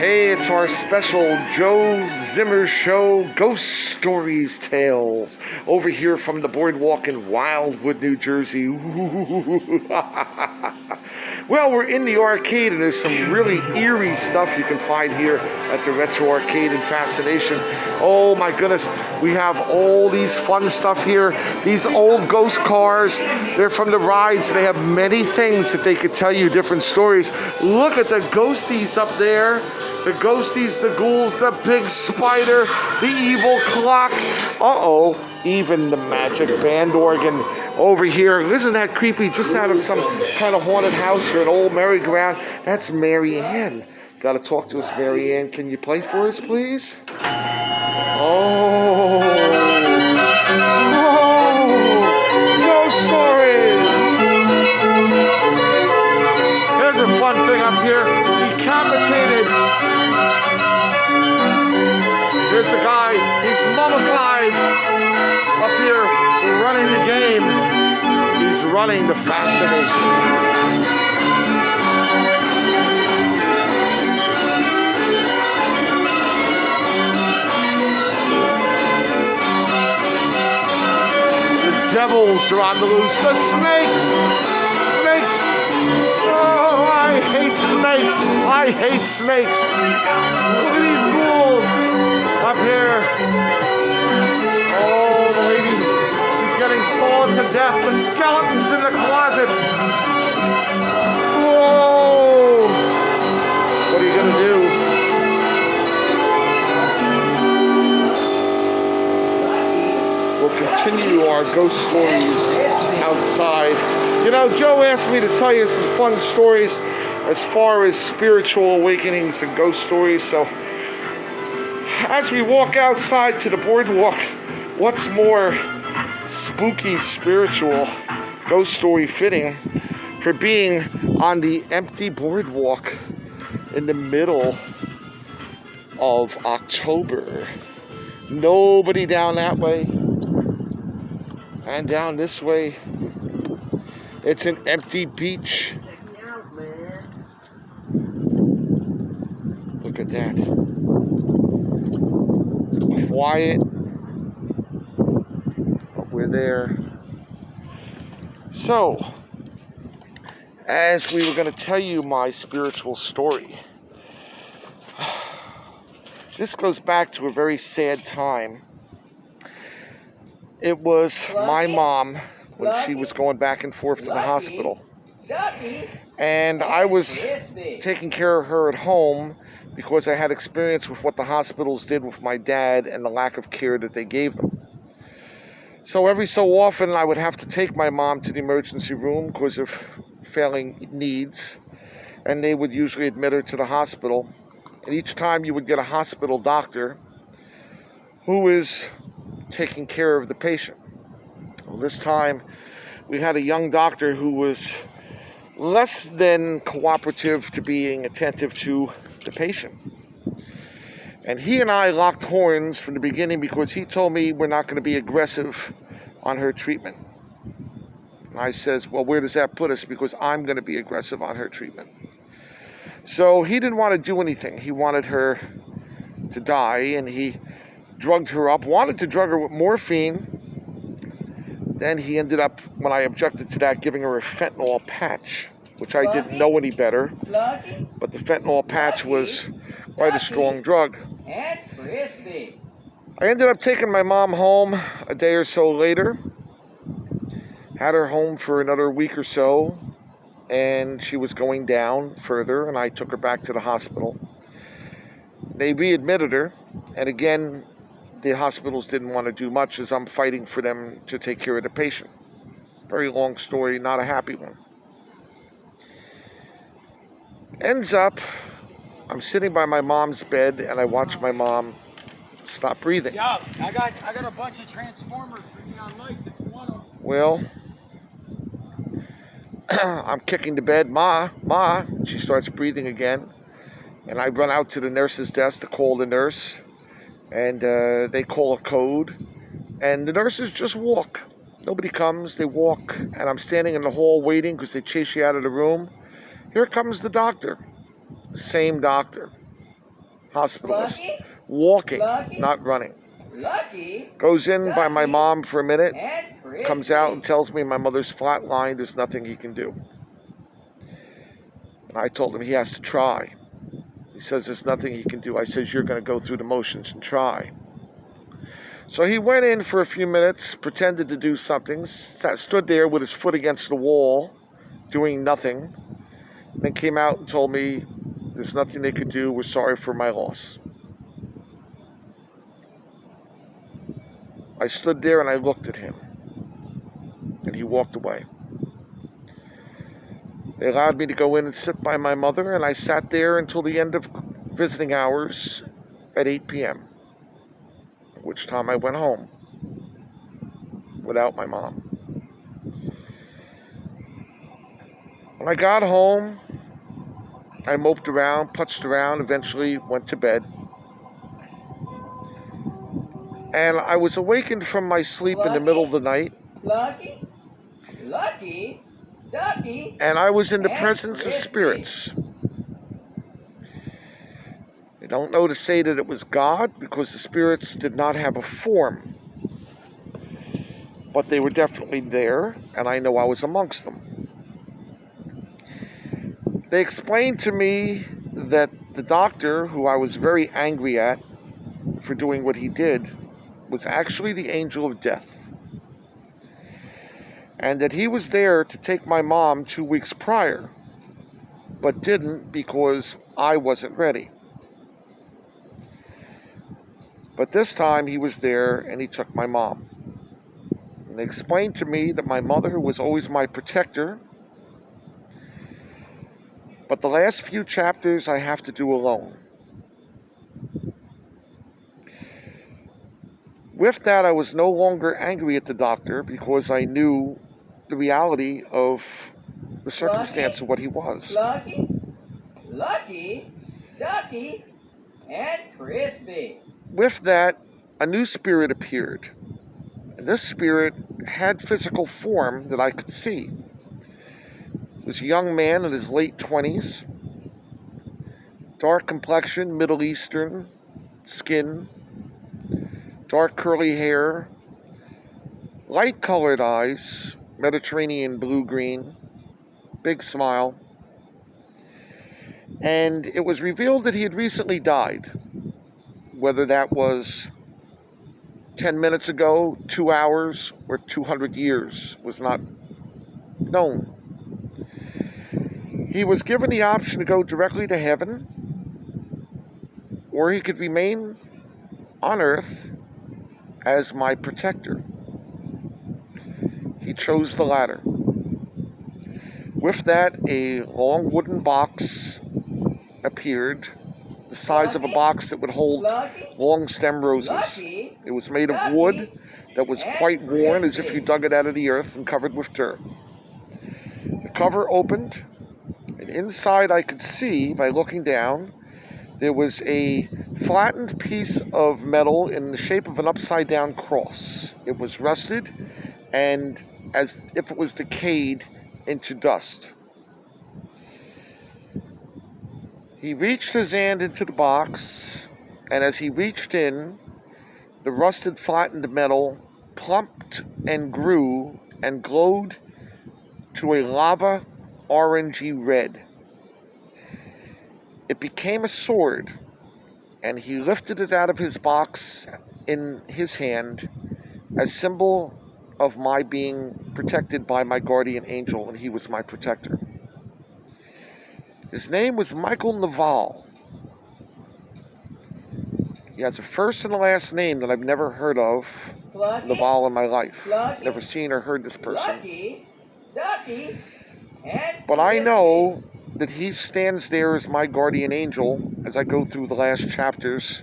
Hey, it's our special Joe Zimmer Show Ghost Stories Tales over here from the boardwalk in Wildwood, New Jersey. Well, we're in the arcade and there's some really eerie stuff you can find here at the Retro Arcade and Fascination. Oh my goodness, we have all these fun stuff here. These old ghost cars, they're from the rides. They have many things that they could tell you, different stories. Look at the ghosties up there. The ghosties, the ghouls, the big spider, the evil clock. Uh-oh, even the magic band organ over here. Isn't that creepy? Just out of some kind of haunted house or an old merry-go-round. That's Mary Ann. Got to talk to us, Mary Ann. Can you play for us, please? Oh, ghost stories. Here's a fun thing up here. Decapitated. Here's the guy. He's mummified up here running the game. He's running the fascination. Devils are on the loose. The snakes! Snakes! Oh, I hate snakes! I hate snakes! Look at these ghouls up here. Oh, the lady, she's getting sawed to death. The skeletons in the closet. Whoa! What are you gonna do? We'll continue our ghost stories outside. You know, Joe asked me to tell you some fun stories as far as spiritual awakenings and ghost stories. So as we walk outside to the boardwalk, what's more spooky, spiritual, ghost story fitting for being on the empty boardwalk in the middle of October? Nobody down that way. And down this way, it's an empty beach. Look at that. Quiet, but we're there. So, as we were going to tell you my spiritual story, this goes back to a very sad time. It was my mom when she was going back and forth to the hospital. And I was taking care of her at home because I had experience with what the hospitals did with my dad and the lack of care that they gave them. So every so often I would have to take my mom to the emergency room because of failing needs. And they would usually admit her to the hospital. And each time you would get a hospital doctor who is taking care of the patient. Well, this time we had a young doctor who was less than cooperative to being attentive to the patient. And he and I locked horns from the beginning because he told me we're not going to be aggressive on her treatment. And I says, well, where does that put us? Because I'm going to be aggressive on her treatment. So he didn't want to do anything. He wanted her to die, and he drugged her up, wanted to drug her with morphine. Then he ended up, when I objected to that, giving her a fentanyl patch, which I didn't know any better. But the fentanyl patch was quite a strong drug. I ended up taking my mom home a day or so later. Had her home for another week or so, and she was going down further, and I took her back to the hospital. They readmitted her, and again, the hospitals didn't want to do much as I'm fighting for them to take care of the patient. Very long story, not a happy one. Ends up, I'm sitting by my mom's bed and I watch my mom stop breathing. Yo, I got a bunch of transformers for neon lights if you want them. Well, I'm kicking the bed, Ma. She starts breathing again. And I run out to the nurse's desk to call the nurse. And they call a code, and the nurses just walk. Nobody comes, they walk, and I'm standing in the hall waiting because they chase you out of the room. Here comes the doctor, same doctor. hospitalist. Walking, not running. Goes in by my mom for a minute, comes out and tells me my mother's flatlined, there's nothing he can do. And I told him he has to try. He says there's nothing he can do. I says you're going to go through the motions and try. So he went in for a few minutes, pretended to do something, stood there with his foot against the wall, doing nothing, then came out and told me there's nothing they could do, we're sorry for my loss. I stood there and I looked at him, and he walked away. They allowed me to go in and sit by my mother, and I sat there until the end of visiting hours at 8 p.m., at which time I went home without my mom. When I got home, I moped around, putzed around, eventually went to bed. And I was awakened from my sleep in the middle of the night. And I was in the presence of spirits. I don't know to say that it was God, because the spirits did not have a form. But they were definitely there, and I know I was amongst them. They explained to me that the doctor, who I was very angry at for doing what he did, was actually the angel of death. And that he was there to take my mom 2 weeks prior, but didn't because I wasn't ready. But this time he was there and he took my mom. And they explained to me that my mother was always my protector, but the last few chapters I have to do alone. With that, I was no longer angry at the doctor because I knew the reality of the circumstance of what he was. Lucky, Ducky, and Crispy. With that, a new spirit appeared. And this spirit had physical form that I could see. It was a young man in his late 20s, dark complexion, Middle Eastern skin, dark curly hair, light colored eyes, Mediterranean blue-green, big smile. And it was revealed that he had recently died. Whether that was 10 minutes ago, 2 hours, or 200 years was not known. He was given the option to go directly to heaven, or he could remain on earth as my protector. He chose the latter. With that, a long wooden box appeared, the size of a box that would hold long stem roses. It was made of wood that was quite worn, as if you dug it out of the earth, and covered with dirt. The cover opened, and inside I could see, by looking down, there was a flattened piece of metal in the shape of an upside-down cross. It was rusted and as if it was decayed into dust. He reached his hand into the box, and as he reached in, the rusted flattened metal plumped and grew and glowed to a lava orangey red. It became a sword, and he lifted it out of his box in his hand as symbol of my being protected by my guardian angel, and he was my protector. His name was Michael Naval. He has a first and a last name that I've never heard of, Naval, in my life. Never seen or heard this person. But I know that he stands there as my guardian angel as I go through the last chapters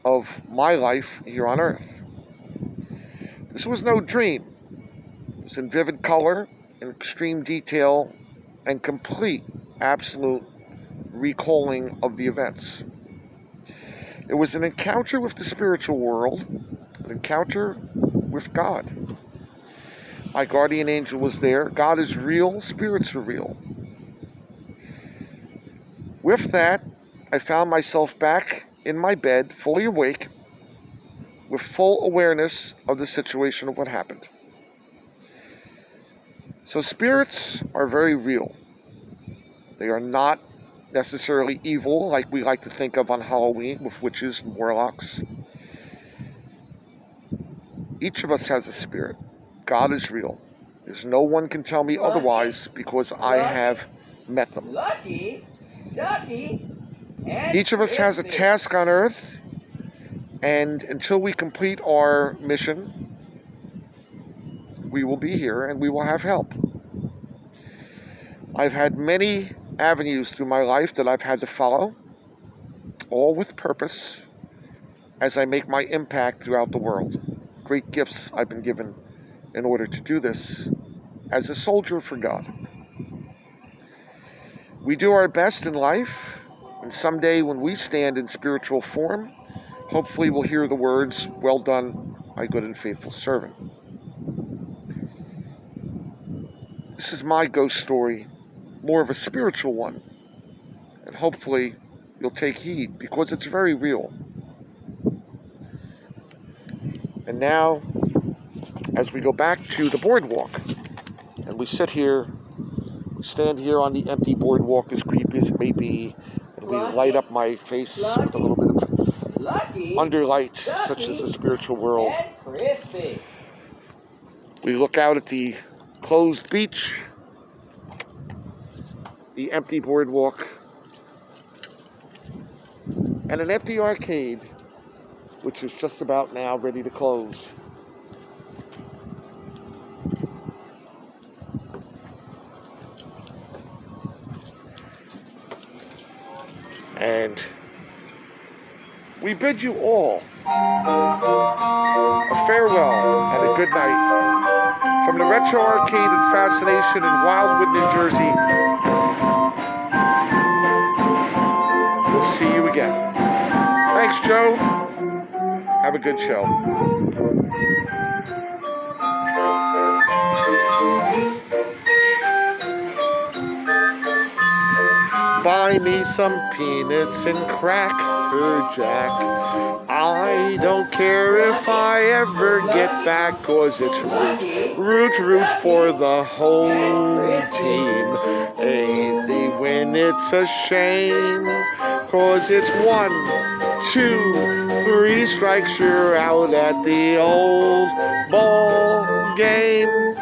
of my life here on earth. This was no dream. It was in vivid color, in extreme detail, and complete, absolute recalling of the events. It was an encounter with the spiritual world, an encounter with God. My guardian angel was there. God is real, spirits are real. With that, I found myself back in my bed, fully awake, with full awareness of the situation of what happened. So spirits are very real. They are not necessarily evil like we like to think of on Halloween with witches and warlocks. Each of us has a spirit. God is real. There's no one can tell me otherwise because I have met them. Lucky, Ducky, and Each of us has a Crispy. task on earth, and until we complete our mission, we will be here and we will have help. I've had many avenues through my life that I've had to follow, all with purpose, as I make my impact throughout the world. Great gifts I've been given in order to do this as a soldier for God. We do our best in life, and someday when we stand in spiritual form, hopefully we'll hear the words, "Well done, my good and faithful servant." This is my ghost story, more of a spiritual one, and hopefully you'll take heed because it's very real. And now, as we go back to the boardwalk, and we sit here, we stand here on the empty boardwalk, as creepy as it may be, and we light up my face with a little bit of Lucky, underlight, such as the spiritual world. and Crispy. We look out at the closed beach, the empty boardwalk, and an empty arcade, which is just about now ready to close. And we bid you all a farewell and a good night from the Retro Arcade and Fascination in Wildwood, New Jersey. We'll see you again. Thanks, Joe. Have a good show. Buy me some peanuts and Cracker Jack. I don't care if I ever get back, 'cause it's root for the whole team. Ain't they when it's a shame, 'cause it's 1, 2, 3 strikes, you're out at the old ball game.